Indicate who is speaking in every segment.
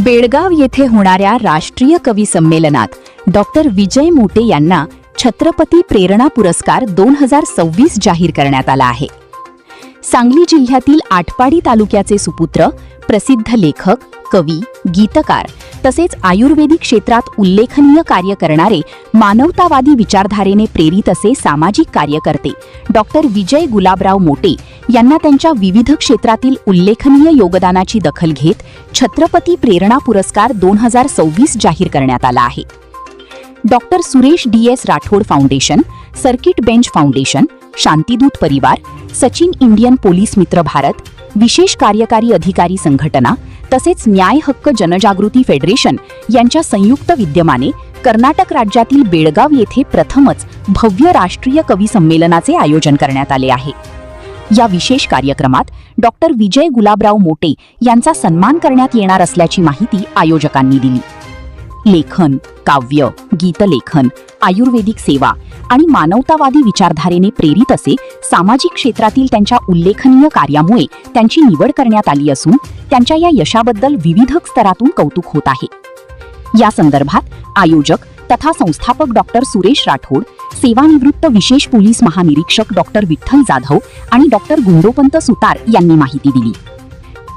Speaker 1: बेळगाव येथे होणाऱ्या राष्ट्रीय कवी संमेलनात डॉक्टर विजय मोटे यांना छत्रपती प्रेरणा पुरस्कार 2026 जाहीर करण्यात आला आहे. सांगली जिल्ह्यातील आटपाडी तालुक्याचे सुपुत्र, प्रसिद्ध लेखक, कवी, गीतकार तसेच आयुर्वेदिक क्षेत्रात उल्लेखनीय कार्य करणारे, मानवतावादी विचारधारेने प्रेरित असे सामाजिक कार्यकर्ते डॉक्टर विजय गुलाबराव मोटे यांना त्यांच्या विविध क्षेत्रातील उल्लेखनीय योगदानाची दखल घेत छत्रपती प्रेरणा पुरस्कार 2026 जाहीर करण्यात आला आहे. Doctor Suresh DS Rathod foundation, circuit bench foundation, Shantidoot Parivar, Sachin Indian police मित्र भारत, विशेष कार्यकारी अधिकारी संघटना तसेच न्याय हक्क जनजागृती फेडरेशन यांच्या संयुक्त विद्यमाने कर्नाटक राज्यातील बेळगाव येथे प्रथमच भव्य राष्ट्रीय कवी संमेलनाचे आयोजन करण्यात आले आहे. या विशेष कार्यक्रमात डॉक्टर विजय गुलाबराव मोटे यांचा सन्मान करण्यात येणार असल्याची माहिती आयोजकांनी दिली. लेखन, काव्य, गीतलेखन, आयुर्वेदिक सेवा आणि मानवतावादी विचारधारेने प्रेरित असे सामाजिक क्षेत्रातील त्यांच्या उल्लेखनीय कार्यामुळे त्यांची निवड करण्यात आली असून त्यांच्या या यशाबद्दल विविध स्तरातून कौतुक होत आहे. या संदर्भात आयोजक तथा संस्थापक डॉक्टर सुरेश राठोड, सेवानिवृत्त विशेष पोलीस महानिरीक्षक डॉक्टर विठ्ठल जाधव आणि डॉक्टर गुंडोपंत सुतार यांनी माहिती दिली.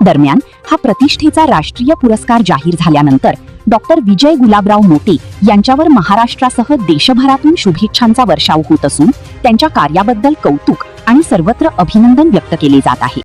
Speaker 1: दरम्यान हा प्रतिष्ठेचा राष्ट्रीय पुरस्कार जाहीर झाल्यानंतर डॉक्टर विजय गुलाबराव मोटे यांच्यावर महाराष्ट्रासह देशभरातून शुभेच्छांचा वर्षाव होत असून त्यांच्या कार्याबद्दल कौतुक आणि सर्वत्र अभिनंदन व्यक्त केले जात आहे.